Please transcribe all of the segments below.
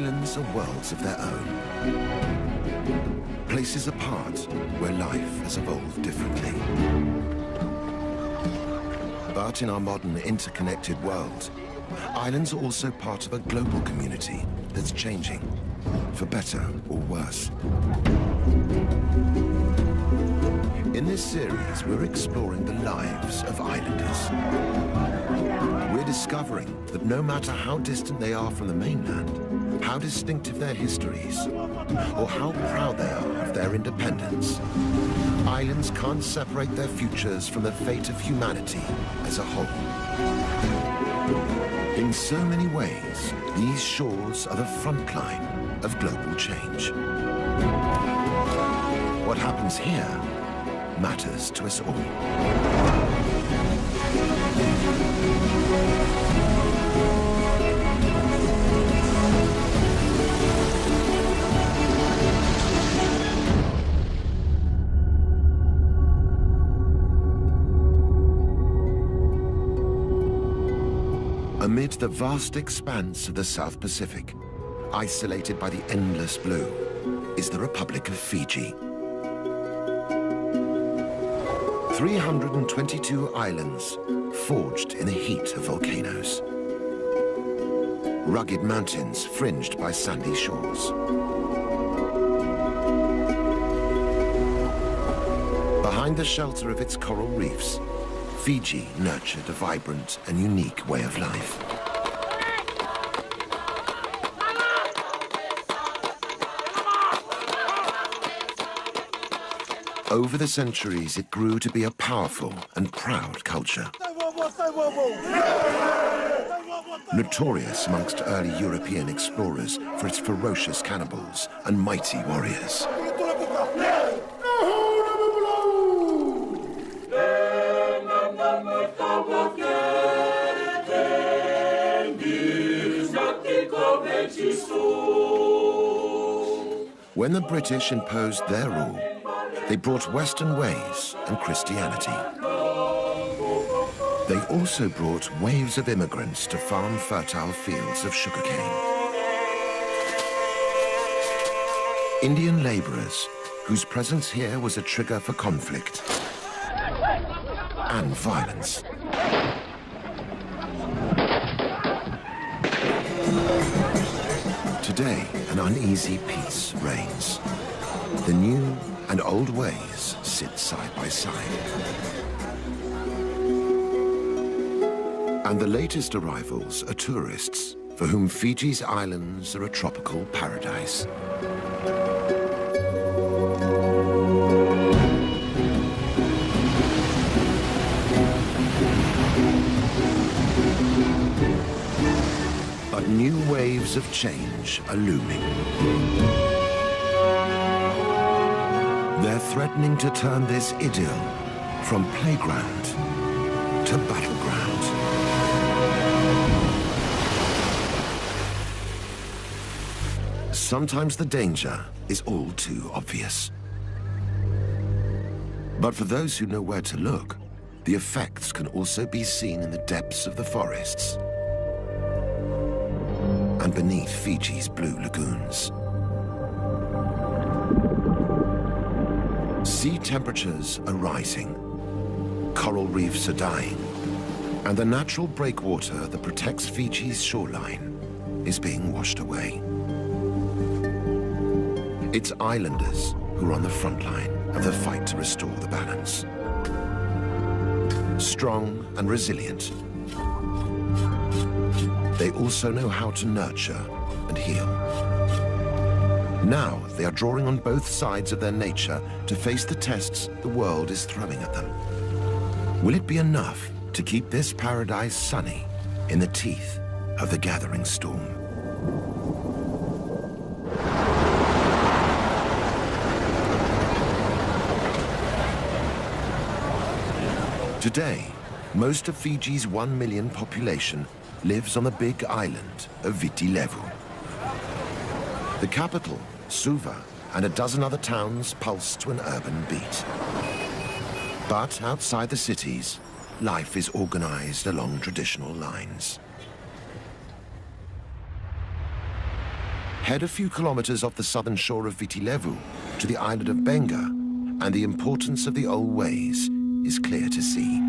Islands are worlds of their own. Places apart where life has evolved differently. But in our modern interconnected world, islands are also part of a global community that's changing, for better or worse. In this series, we're exploring the lives of islanders. We're discovering that no matter how distant they are from the mainland, how distinctive their histories, or how proud they are of their independence, islands can't separate their futures from the fate of humanity as a whole. In so many ways, these shores are the front line of global change. What happens here matters to us all. Amid the vast expanse of the South Pacific, isolated by the endless blue, is the Republic of Fiji. 322 islands forged in the heat of volcanoes. Rugged mountains fringed by sandy shores. Behind the shelter of its coral reefs, Fiji nurtured a vibrant and unique way of life. Over the centuries, it grew to be a powerful and proud culture. Notorious amongst early European explorers for its ferocious cannibals and mighty warriors. When the British imposed their rule, they brought Western ways and Christianity. They also brought waves of immigrants to farm fertile fields of sugarcane. Indian laborers, whose presence here was a trigger for conflict and violence. Today, an uneasy peace reigns. The new and old ways sit side by side. And the latest arrivals are tourists, for whom Fiji's islands are a tropical paradise. But new waves of change are looming. They're threatening to turn this idyll from playground to battleground. Sometimes the danger is all too obvious. But for those who know where to look, the effects can also be seen in the depths of the forests and beneath Fiji's blue lagoons. Sea temperatures are rising, coral reefs are dying, and the natural breakwater that protects Fiji's shoreline is being washed away. It's islanders who are on the front line of the fight to restore the balance. Strong and resilient, they also know how to nurture and heal. Now they are drawing on both sides of their nature to face the tests the world is throwing at them. Will it be enough to keep this paradise sunny in the teeth of the gathering storm? Today, most of Fiji's 1 million population lives on the big island of Viti Levu. The capital, Suva, and a dozen other towns pulse to an urban beat. But outside the cities, life is organized along traditional lines. Head a few kilometers off the southern shore of Viti Levu to the island of Benga, and the importance of the old ways is clear to see.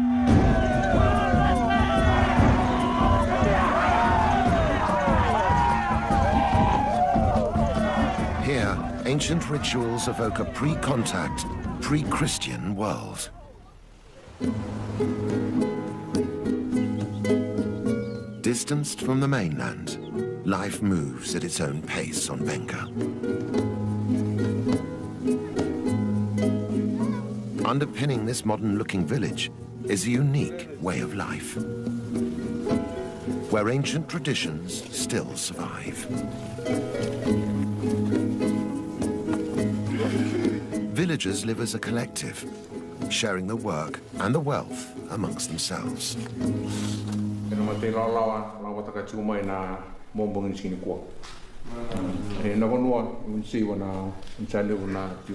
Here, ancient rituals evoke a pre-contact, pre-Christian world. Distanced from the mainland, life moves at its own pace on Benga. Underpinning this modern-looking village is a unique way of life, where ancient traditions still survive. Villagers live as a collective, sharing the work and the wealth amongst themselves.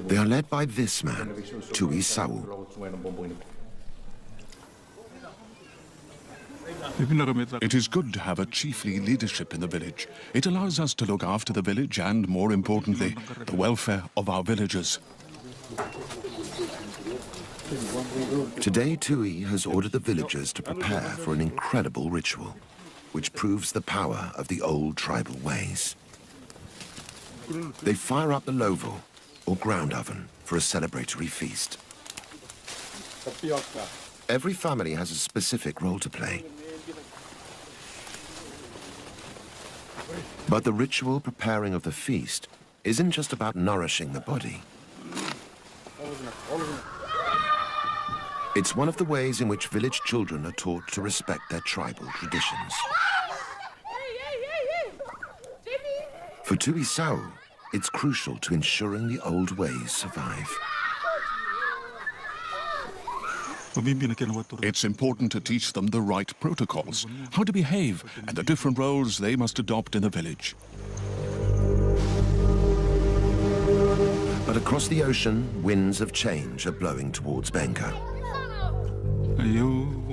They are led by this man, Tui Sau. It is good to have a chiefly leadership in the village. It allows us to look after the village and, more importantly, the welfare of our villagers. Today, Tui has ordered the villagers to prepare for an incredible ritual, which proves the power of the old tribal ways. They fire up the lovo, or ground oven, for a celebratory feast. Every family has a specific role to play. But the ritual preparing of the feast isn't just about nourishing the body. It's one of the ways in which village children are taught to respect their tribal traditions. For Tui Sau, it's crucial to ensuring the old ways survive. It's important to teach them the right protocols, how to behave, and the different roles they must adopt in the village. But across the ocean, winds of change are blowing towards Benga.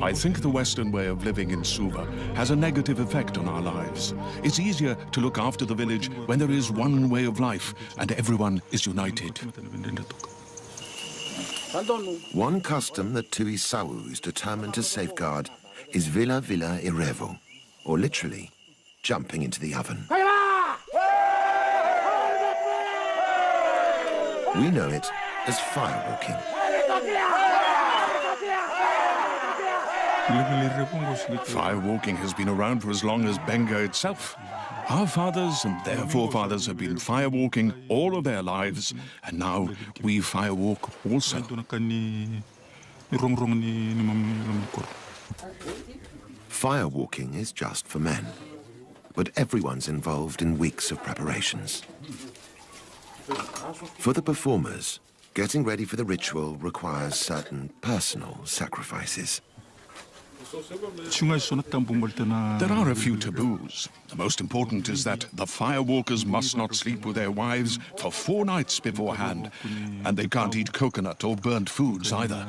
I think the Western way of living in Suva has a negative effect on our lives. It's easier to look after the village when there is one way of life and everyone is united. One custom that Tui Sau is determined to safeguard is Vila Vila Irevo, or literally, jumping into the oven. We know it as firewalking. Firewalking has been around for as long as Benga itself. Our fathers and their forefathers have been firewalking all of their lives, and now we firewalk also. Firewalking is just for men, but everyone's involved in weeks of preparations. For the performers, getting ready for the ritual requires certain personal sacrifices. There are a few taboos. The most important is that the firewalkers must not sleep with their wives for 4 nights beforehand, and they can't eat coconut or burnt foods either.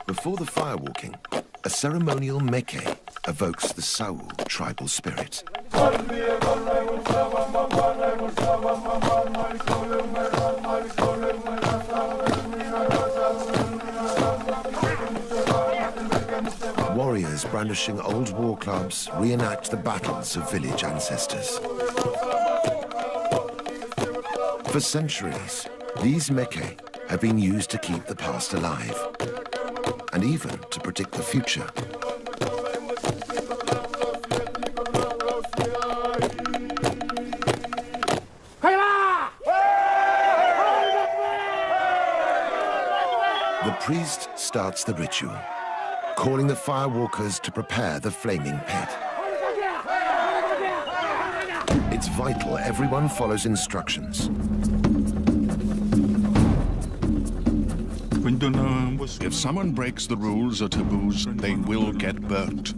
Before the firewalking, a ceremonial meke evokes the Sau tribal spirit. Warriors brandishing old war clubs reenact the battles of village ancestors. For centuries, these meke have been used to keep the past alive, and even to predict the future. The priest starts the ritual, calling the firewalkers to prepare the flaming pit. It's vital everyone follows instructions. If someone breaks the rules or taboos, they will get burnt.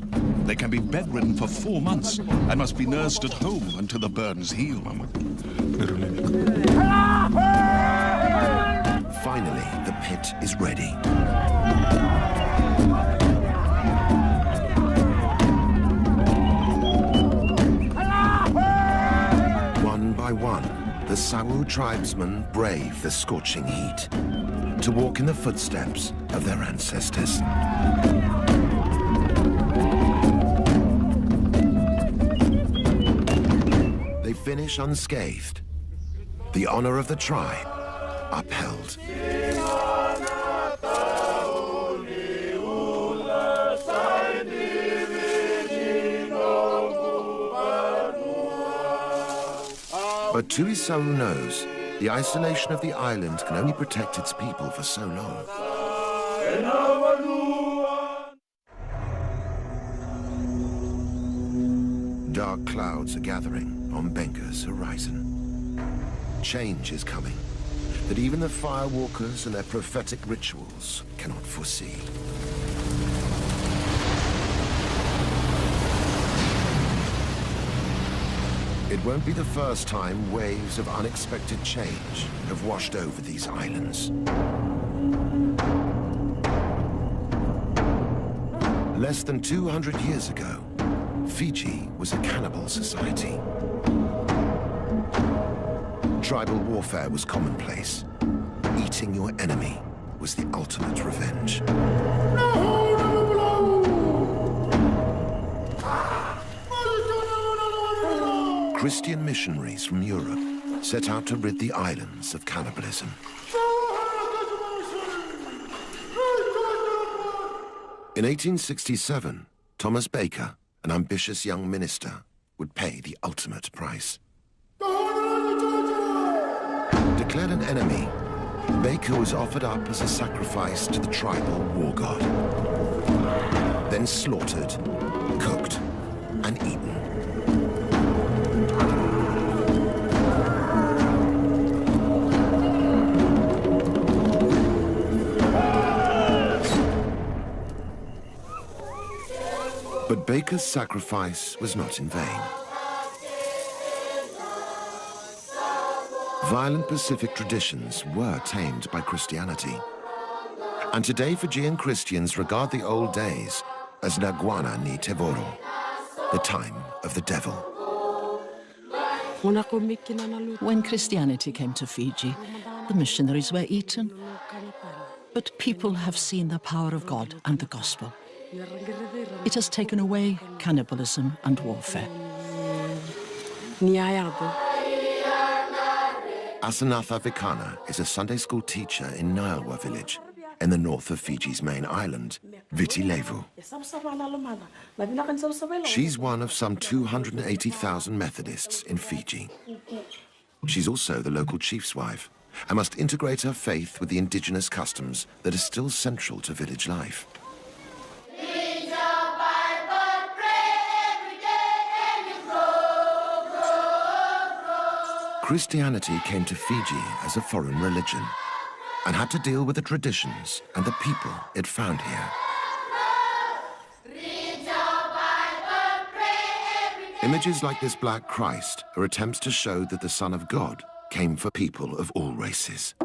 They can be bedridden for 4 months and must be nursed at home until the burns heal. Finally, the pit is ready. by one, the Sawu tribesmen brave the scorching heat to walk in the footsteps of their ancestors. They finish unscathed, the honor of the tribe upheld. But Tuisawu knows the isolation of the island can only protect its people for so long. Dark clouds are gathering on Benga's horizon. Change is coming that even the firewalkers and their prophetic rituals cannot foresee. It won't be the first time waves of unexpected change have washed over these islands. Less than 200 years ago, Fiji was a cannibal society. Tribal warfare was commonplace. Eating your enemy was the ultimate revenge. Christian missionaries from Europe set out to rid the islands of cannibalism. In 1867, Thomas Baker, an ambitious young minister, would pay the ultimate price. Declared an enemy, Baker was offered up as a sacrifice to the tribal war god. Then slaughtered, cooked, and eaten. But Baker's sacrifice was not in vain. Violent Pacific traditions were tamed by Christianity. And today Fijian Christians regard the old days as Naguana ni Tevoro, the time of the devil. When Christianity came to Fiji, the missionaries were eaten. But people have seen the power of God and the gospel. It has taken away cannibalism and warfare. Asanatha Vikana is a Sunday school teacher in Nialwa village, in the north of Fiji's main island, Viti Levu. She's one of some 280,000 Methodists in Fiji. She's also the local chief's wife and must integrate her faith with the indigenous customs that are still central to village life. Christianity came to Fiji as a foreign religion and had to deal with the traditions and the people it found here. Images like this Black Christ are attempts to show that the Son of God came for people of all races.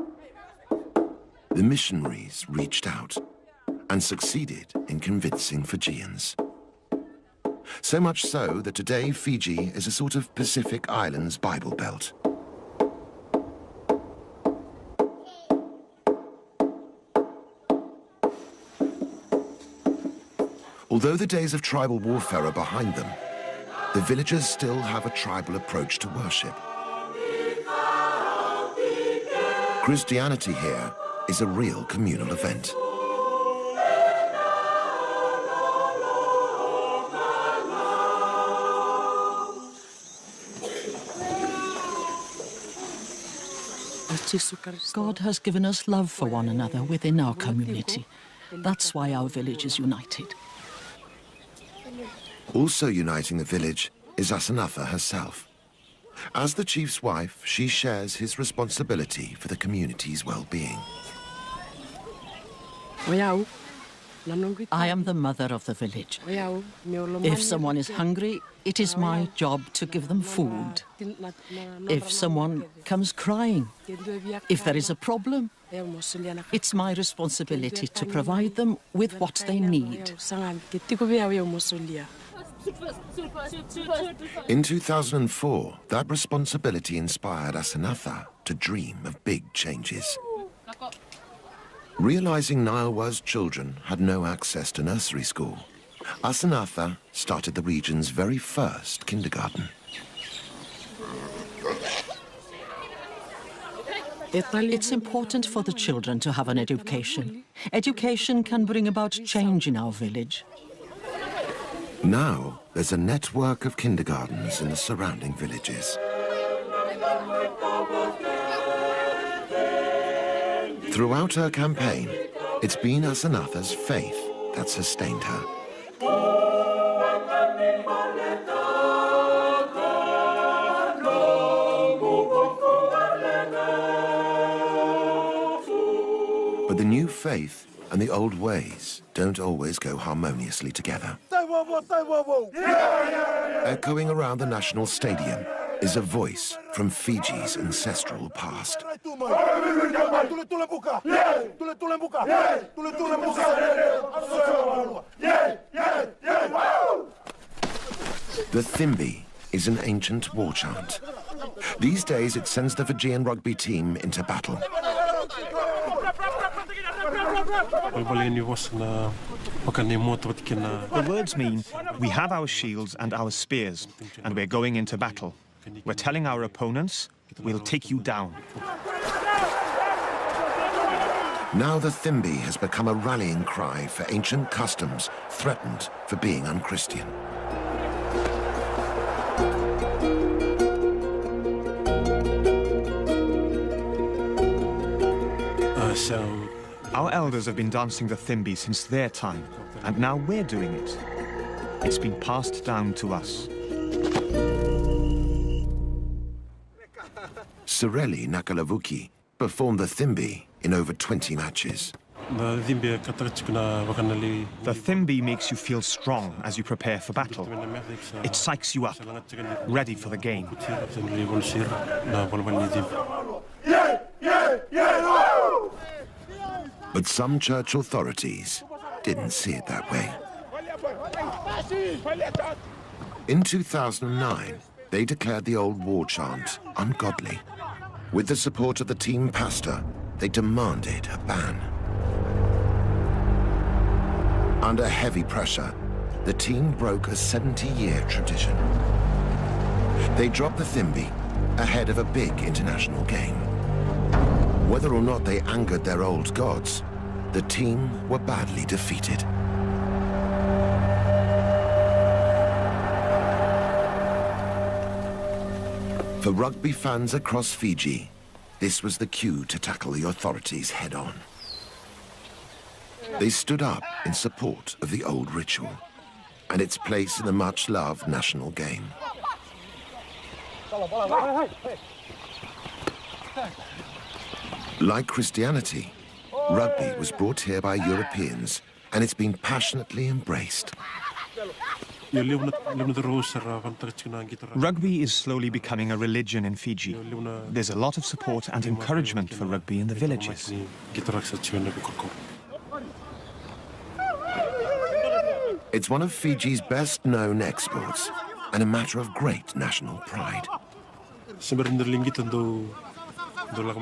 The missionaries reached out and succeeded in convincing Fijians. So much so that today Fiji is a sort of Pacific Islands Bible Belt. Although the days of tribal warfare are behind them, the villagers still have a tribal approach to worship. Christianity here is a real communal event. God has given us love for one another within our community. That's why our village is united. Also uniting the village is Asanatha herself. As the chief's wife, she shares his responsibility for the community's well-being. I am the mother of the village. If someone is hungry, it is my job to give them food. If someone comes crying, if there is a problem, it's my responsibility to provide them with what they need. In 2004, that responsibility inspired Asanatha to dream of big changes. Realizing Nilewa's children had no access to nursery school, Asanatha started the region's very first kindergarten. It's important for the children to have an education. Education can bring about change in our village. Now, there's a network of kindergartens in the surrounding villages. Throughout her campaign, it's been Asanatha's faith that sustained her. But the new faith and the old ways don't always go harmoniously together. Echoing around the national stadium is a voice from Fiji's ancestral past. The Thimbi is an ancient war chant. These days it sends the Fijian rugby team into battle. The words mean, we have our shields and our spears, and we're going into battle. We're telling our opponents, we'll take you down. Now the Thimbi has become a rallying cry for ancient customs threatened for being unchristian. Our elders have been dancing the Thimbi since their time, and now we're doing it. It's been passed down to us. Sireli Nakalavuki performed the Thimbi in over 20 matches. The Thimbi makes you feel strong as you prepare for battle. It psychs you up, ready for the game. But some church authorities didn't see it that way. In 2009, they declared the old war chant ungodly. With the support of the team pastor, they demanded a ban. Under heavy pressure, the team broke a 70-year tradition. They dropped the Thimbi ahead of a big international game. Whether or not they angered their old gods, the team were badly defeated. For rugby fans across Fiji, this was the cue to tackle the authorities head-on. They stood up in support of the old ritual and its place in the much-loved national game. Like Christianity, rugby was brought here by Europeans, and it's been passionately embraced. Rugby is slowly becoming a religion in Fiji. There's a lot of support and encouragement for rugby in the villages. It's one of Fiji's best-known exports and a matter of great national pride.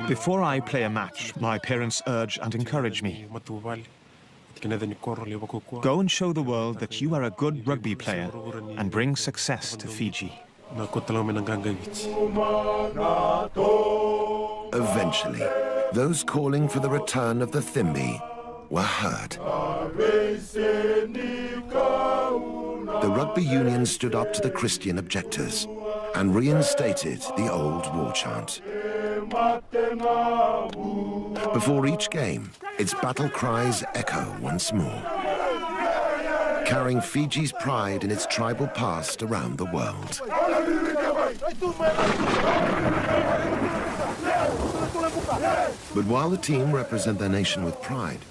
Before I play a match, my parents urge and encourage me. Go and show the world that you are a good rugby player and bring success to Fiji. Eventually, those calling for the return of the Thimbi were heard. The rugby union stood up to the Christian objectors and reinstated the old war chant. Before each game, its battle cries echo once more, carrying Fiji's pride in its tribal past around the world. But while the team represent their nation with pride,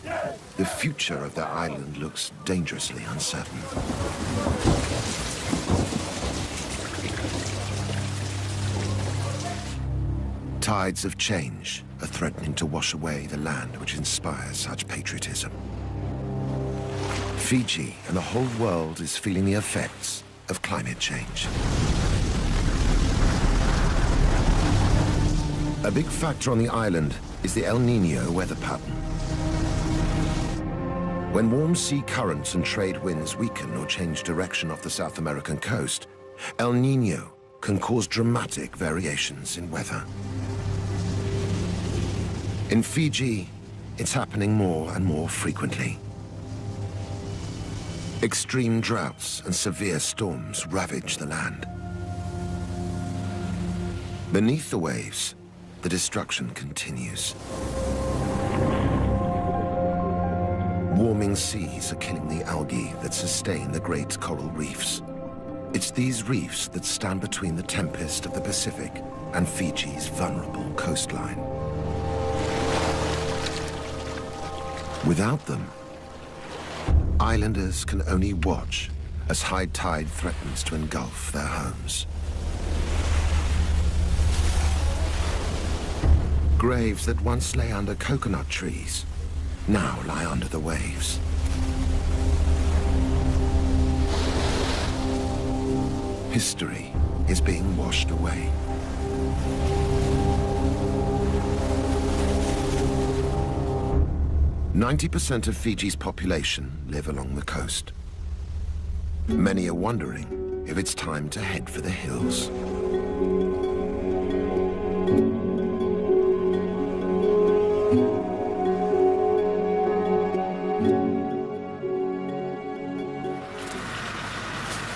the future of their island looks dangerously uncertain. Tides of change are threatening to wash away the land which inspires such patriotism. Fiji and the whole world is feeling the effects of climate change. A big factor on the island is the El Niño weather pattern. When warm sea currents and trade winds weaken or change direction off the South American coast, El Niño can cause dramatic variations in weather. In Fiji, it's happening more and more frequently. Extreme droughts and severe storms ravage the land. Beneath the waves, the destruction continues. Warming seas are killing the algae that sustain the great coral reefs. It's these reefs that stand between the tempest of the Pacific and Fiji's vulnerable coastline. Without them, islanders can only watch as high tide threatens to engulf their homes. Graves that once lay under coconut trees now lie under the waves. History is being washed away. "90% of Fiji's population live along the coast. Many are wondering if it's time to head for the hills.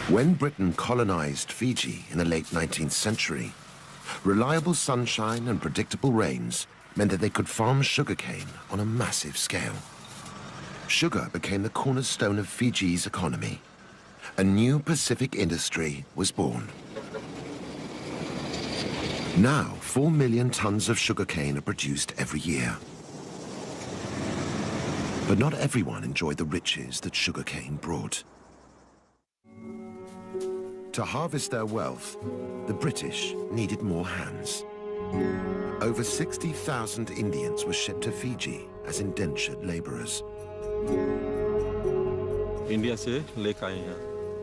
When Britain colonized Fiji in the late 19th century, reliable sunshine and predictable rains meant that they could farm sugarcane on a massive scale. Sugar became the cornerstone of Fiji's economy. A new Pacific industry was born. Now, 4 million tons of sugarcane are produced every year. But not everyone enjoyed the riches that sugarcane brought. To harvest their wealth, the British needed more hands. Over 60,000 Indians were shipped to Fiji as indentured laborers.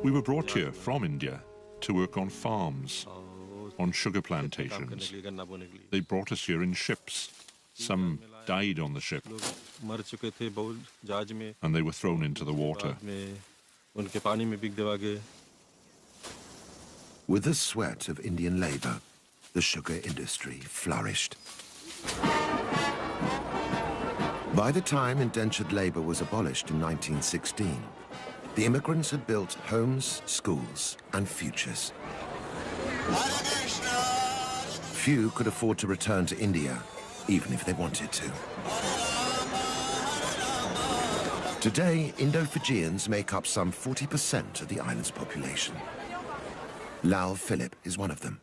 We were brought here from India to work on farms, on sugar plantations. They brought us here in ships. Some died on the ship, and they were thrown into the water. With the sweat of Indian labor, the sugar industry flourished. By the time indentured labor was abolished in 1916, the immigrants had built homes, schools, and futures. Few could afford to return to India, even if they wanted to. Today, Indo-Fijians make up some 40% of the island's population. Lal Philip is one of them.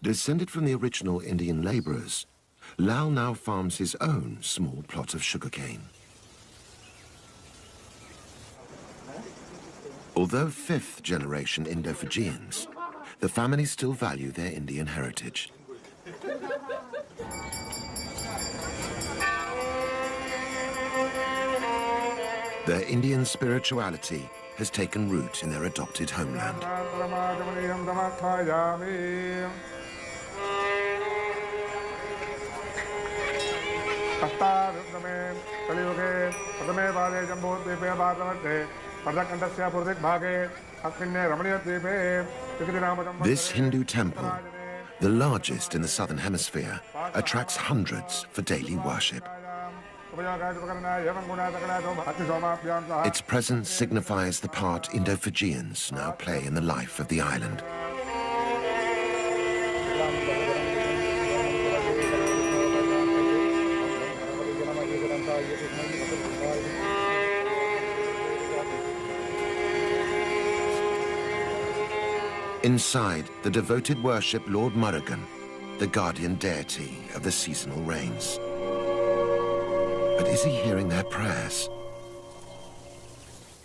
Descended from the original Indian laborers, Lal now farms his own small plot of sugarcane. Although fifth-generation Indo-Fijians, the family still value their Indian heritage. Their Indian spirituality has taken root in their adopted homeland. This Hindu temple, the largest in the southern hemisphere, attracts hundreds for daily worship. Its presence signifies the part Indo-Fijians now play in the life of the island. Inside, the devoted worship Lord Murugan, the guardian deity of the seasonal rains. But is he hearing their prayers?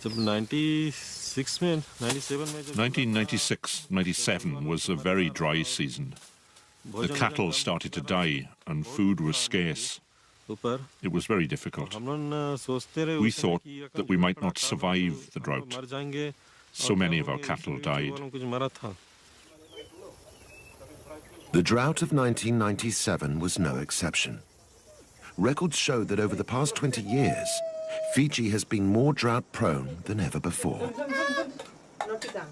1996-97 was a very dry season. The cattle started to die and food was scarce. It was very difficult. We thought that we might not survive the drought. So many of our cattle died. The drought of 1997 was no exception. Records show that over the past 20 years, Fiji has been more drought-prone than ever before.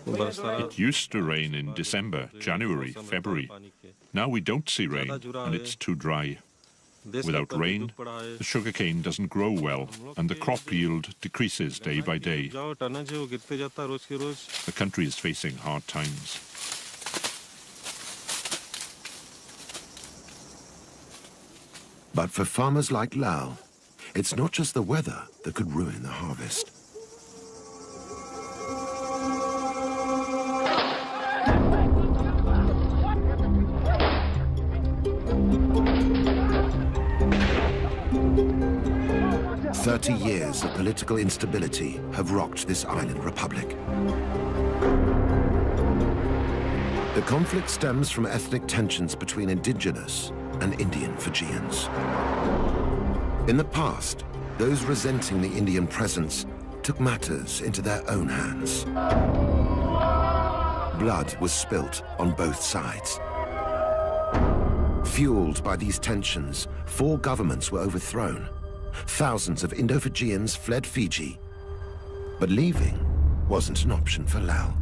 It used to rain in December, January, February. Now we don't see rain, and it's too dry. Without rain, the sugarcane doesn't grow well, and the crop yield decreases day by day. The country is facing hard times. But for farmers like Lal, it's not just the weather that could ruin the harvest. "30 years of political instability have rocked this island republic. The conflict stems from ethnic tensions between indigenous and Indian Fijians. In the past, those resenting the Indian presence took matters into their own hands. Blood was spilt on both sides. Fueled by these tensions, 4 governments were overthrown. Thousands of Indo-Fijians fled Fiji, but leaving wasn't an option for Lal.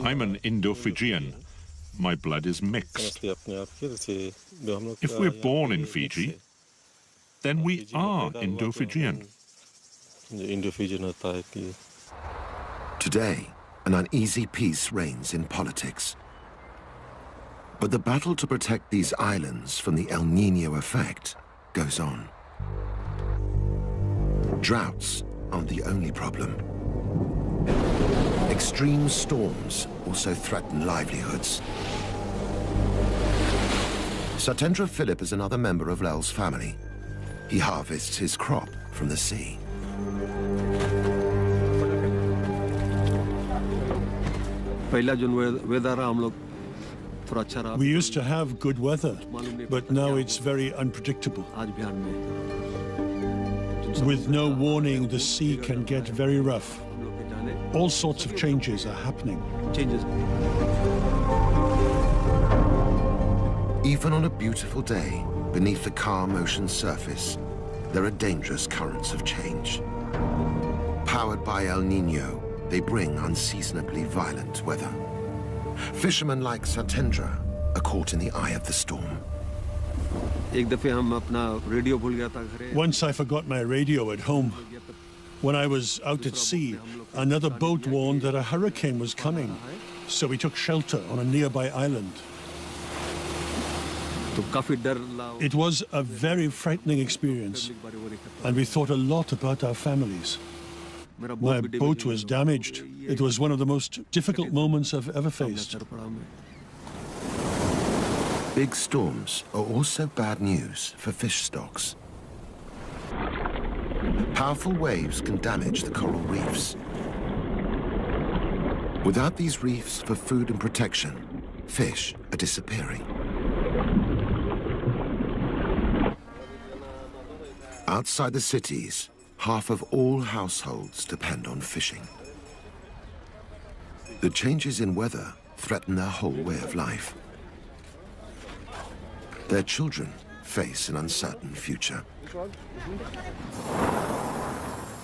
I'm an Indo-Fijian. My blood is mixed. If we're born in Fiji, then we are Indo-Fijian. Today, an uneasy peace reigns in politics. But the battle to protect these islands from the El Niño effect goes on. Droughts aren't the only problem. Extreme storms also threaten livelihoods. Satendra Philip is another member of Lal's family. He harvests his crop from the sea. We used to have good weather, but now it's very unpredictable. With no warning, the sea can get very rough. All sorts of changes are happening. Even on a beautiful day, beneath the calm ocean surface, there are dangerous currents of change. Powered by El Niño, they bring unseasonably violent weather. Fishermen like Satendra are caught in the eye of the storm. Once I forgot my radio at home. When I was out at sea, another boat warned that a hurricane was coming, so we took shelter on a nearby island. It was a very frightening experience, and we thought a lot about our families. My boat was damaged. It was one of the most difficult moments I've ever faced. Big storms are also bad news for fish stocks. Powerful waves can damage the coral reefs. Without these reefs for food and protection, fish are disappearing. Outside the cities, half of all households depend on fishing. The changes in weather threaten their whole way of life. Their children face an uncertain future.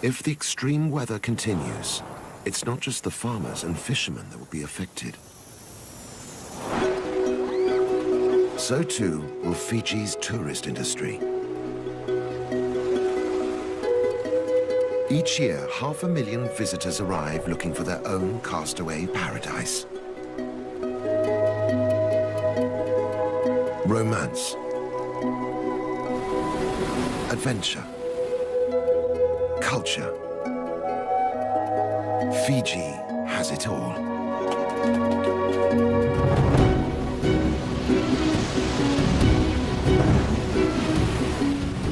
If the extreme weather continues, it's not just the farmers and fishermen that will be affected. So too will Fiji's tourist industry. Each year, 500,000 visitors arrive looking for their own castaway paradise. Romance, adventure, culture. Fiji has it all.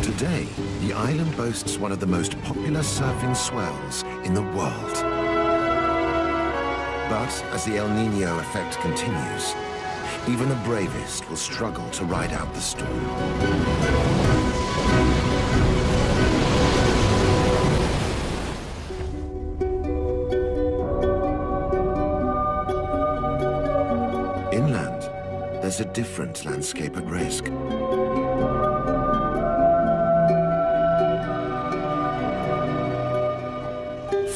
Today, the island boasts one of the most popular surfing swells in the world. But as the El Niño effect continues, even the bravest will struggle to ride out the storm. Inland, there's a different landscape at risk.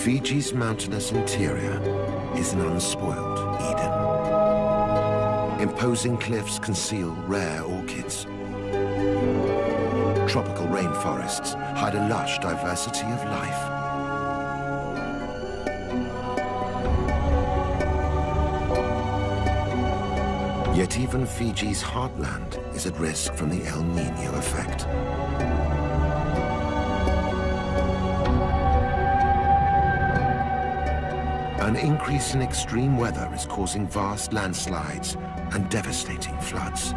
Fiji's mountainous interior is an unspoiled Eden. Imposing cliffs conceal rare orchids. Tropical rainforests hide a lush diversity of life. Yet even Fiji's heartland is at risk from the El Niño effect. An increase in extreme weather is causing vast landslides and devastating floods.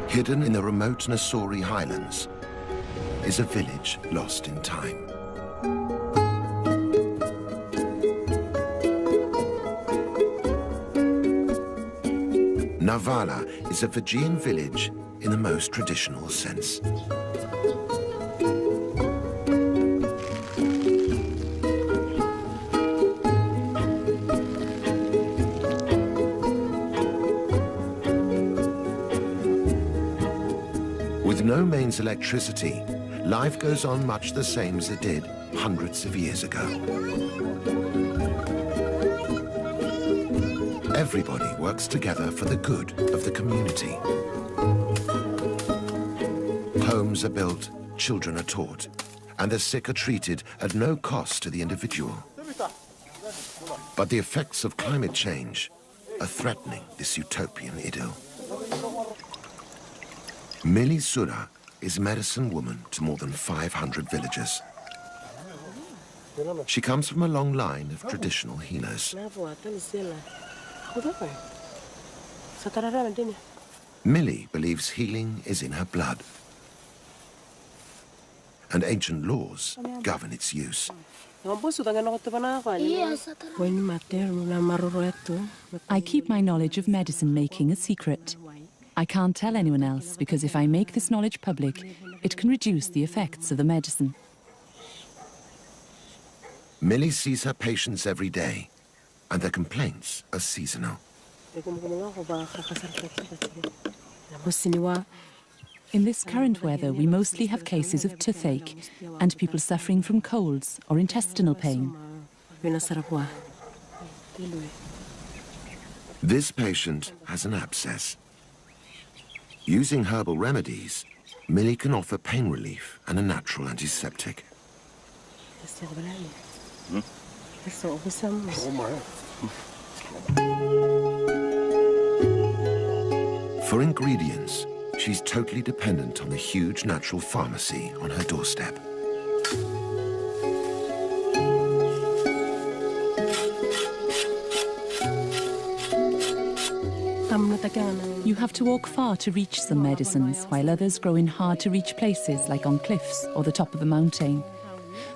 Hidden in the remote Nassori highlands is a village lost in time. Navala is a Fijian village in the most traditional sense. With no mains electricity, life goes on much the same as it did hundreds of years ago. Everybody works together for the good of the community. Homes are built, children are taught, and the sick are treated at no cost to the individual. But the effects of climate change are threatening this utopian idyll. Mili Sura is medicine woman to more than 500 villagers. She comes from a long line of traditional healers. Mili believes healing is in her blood, and ancient laws govern its use. I keep my knowledge of medicine making a secret. I can't tell anyone else because if I make this knowledge public, it can reduce the effects of the medicine. Mili sees her patients every day, and their complaints are seasonal. In this current weather, we mostly have cases of toothache and people suffering from colds or intestinal pain. This patient has an abscess. Using herbal remedies, Mili can offer pain relief and a natural antiseptic. For ingredients, she's totally dependent on the huge natural pharmacy on her doorstep. You have to walk far to reach some medicines, while others grow in hard-to-reach places like on cliffs or the top of a mountain.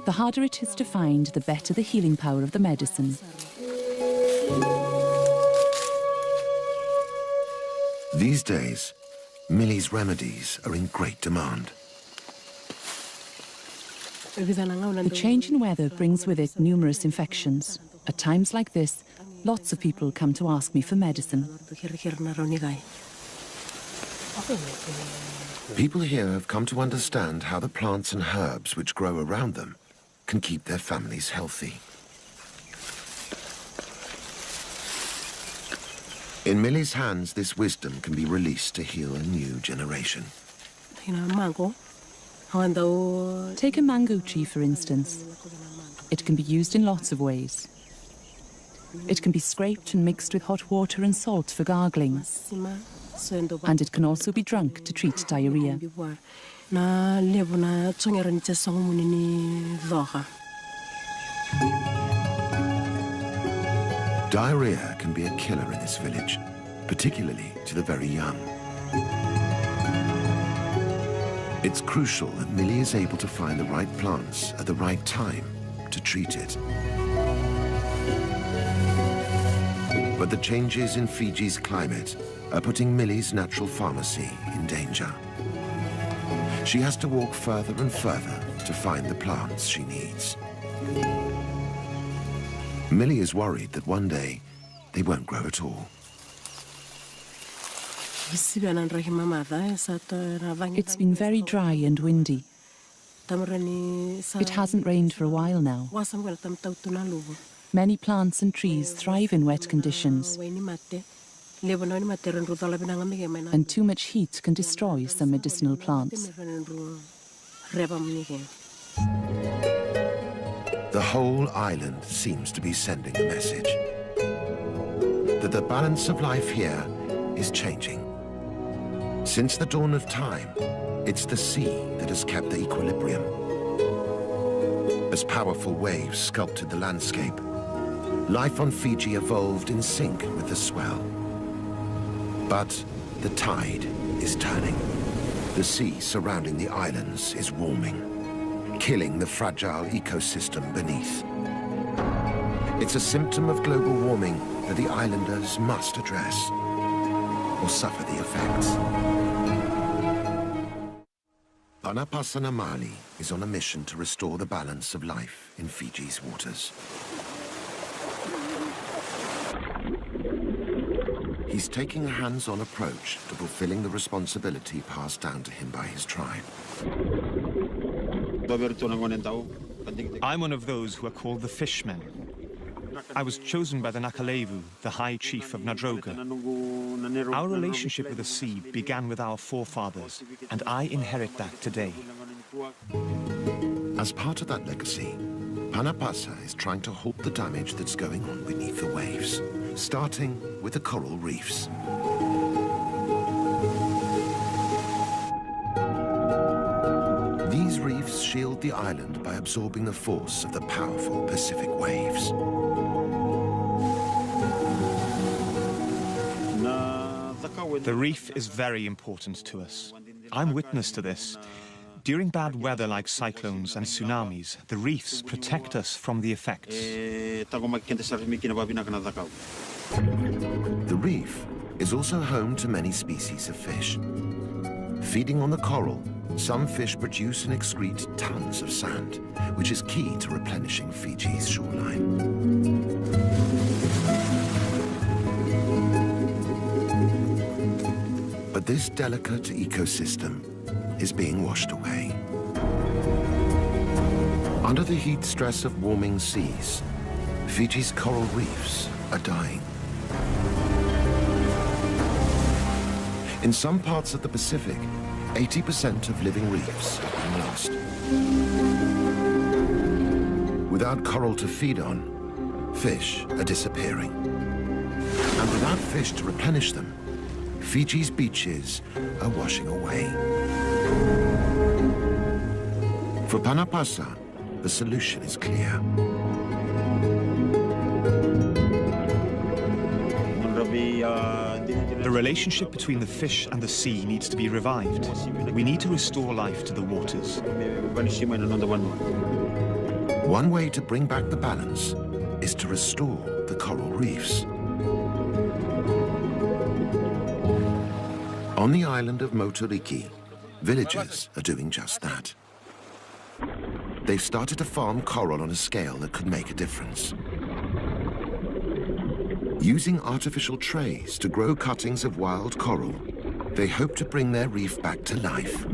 The harder it is to find, the better the healing power of the medicine. These days, Mili's remedies are in great demand. The change in weather brings with it numerous infections. At times like this, lots of people come to ask me for medicine. People here have come to understand how the plants and herbs which grow around them can keep their families healthy. In Mili's hands, this wisdom can be released to heal a new generation. Take a mango tree, for instance. It can be used in lots of ways. It can be scraped and mixed with hot water and salt for gargling. And it can also be drunk to treat diarrhea. Diarrhea can be a killer in this village, particularly to the very young. It's crucial that Mili is able to find the right plants at the right time to treat it. But the changes in Fiji's climate are putting Millie's natural pharmacy in danger. She has to walk further and further to find the plants she needs. Millie is worried that one day they won't grow at all. It's been very dry and windy. It hasn't rained for a while now. Many plants and trees thrive in wet conditions, and too much heat can destroy some medicinal plants. The whole island seems to be sending a message that the balance of life here is changing. Since the dawn of time, it's the sea that has kept the equilibrium. As powerful waves sculpted the landscape, life on Fiji evolved in sync with the swell. But the tide is turning. The sea surrounding the islands is warming, killing the fragile ecosystem beneath. It's a symptom of global warming that the islanders must address, or suffer the effects. Panapasana Mali is on a mission to restore the balance of life in Fiji's waters. He's taking a hands-on approach to fulfilling the responsibility passed down to him by his tribe. I'm one of those who are called the Fishmen. I was chosen by the Nakalevu, the High Chief of Nadroga. Our relationship with the sea began with our forefathers, and I inherit that today. As part of that legacy, Panapasa is trying to halt the damage that's going on beneath the waves, starting with the coral reefs. These reefs shield the island by absorbing the force of the powerful Pacific waves. The reef is very important to us. I'm witness to this. During bad weather like cyclones and tsunamis, the reefs protect us from the effects. The reef is also home to many species of fish. Feeding on the coral, some fish produce and excrete tons of sand, which is key to replenishing Fiji's shoreline. But this delicate ecosystem is being washed away. Under the heat stress of warming seas, Fiji's coral reefs are dying. In some parts of the Pacific, 80% of living reefs have been lost. Without coral to feed on, fish are disappearing. And without fish to replenish them, Fiji's beaches are washing away. For Panapasa, the solution is clear. The relationship between the fish and the sea needs to be revived. We need to restore life to the waters. One way to bring back the balance is to restore the coral reefs. On the island of Moturiki, villagers are doing just that. They've started to farm coral on a scale that could make a difference. Using artificial trays to grow cuttings of wild coral, they hope to bring their reef back to life.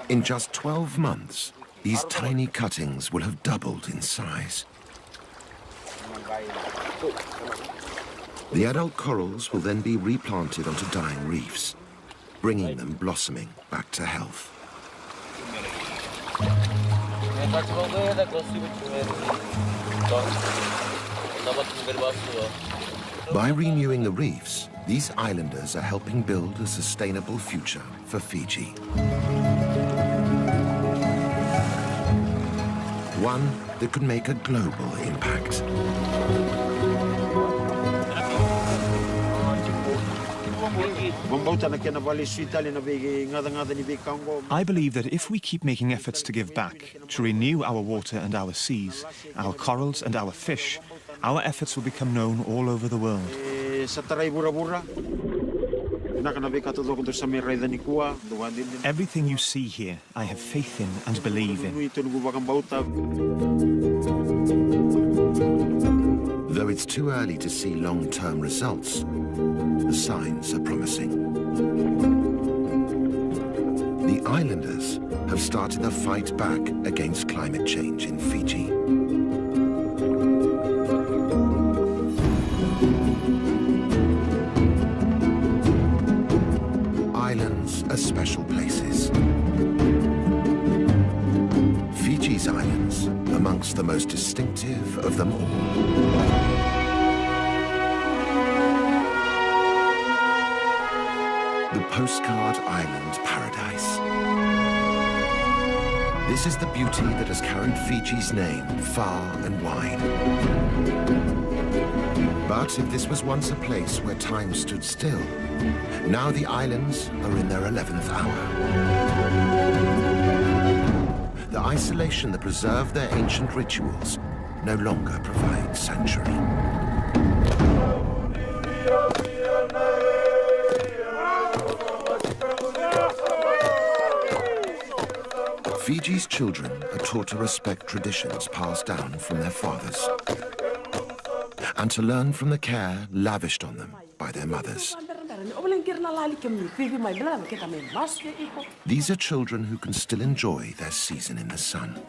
In just 12 months, these tiny cuttings will have doubled in size. The adult corals will then be replanted onto dying reefs, bringing them blossoming back to health. By renewing the reefs, these islanders are helping build a sustainable future for Fiji. One that could make a global impact. I believe that if we keep making efforts to give back, to renew our water and our seas, our corals and our fish, our efforts will become known all over the world. Everything you see here, I have faith in and believe in. Though it's too early to see long-term results, the signs are promising. The islanders have started a fight back against climate change in Fiji. Islands are special places. Fiji's islands amongst the most distinctive of them all. The Postcard Island Paradise. This is the beauty that has carried Fiji's name far and wide. But if this was once a place where time stood still, now the islands are in their 11th hour. The isolation that preserved their ancient rituals no longer provides sanctuary. Fiji's children are taught to respect traditions passed down from their fathers and to learn from the care lavished on them by their mothers. These are children who can still enjoy their season in the sun.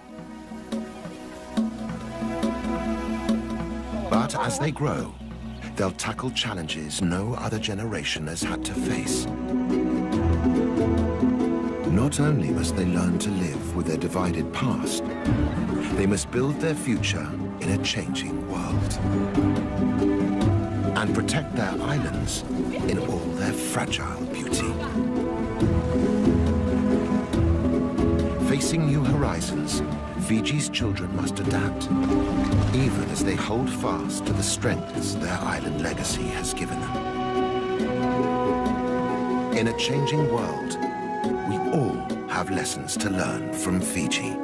But as they grow, they'll tackle challenges no other generation has had to face. Not only must they learn to live with their divided past, they must build their future in a changing world and protect their islands in all their fragile beauty. Facing new horizons, Fiji's children must adapt, even as they hold fast to the strengths their island legacy has given them. In a changing world, we all have lessons to learn from Fiji.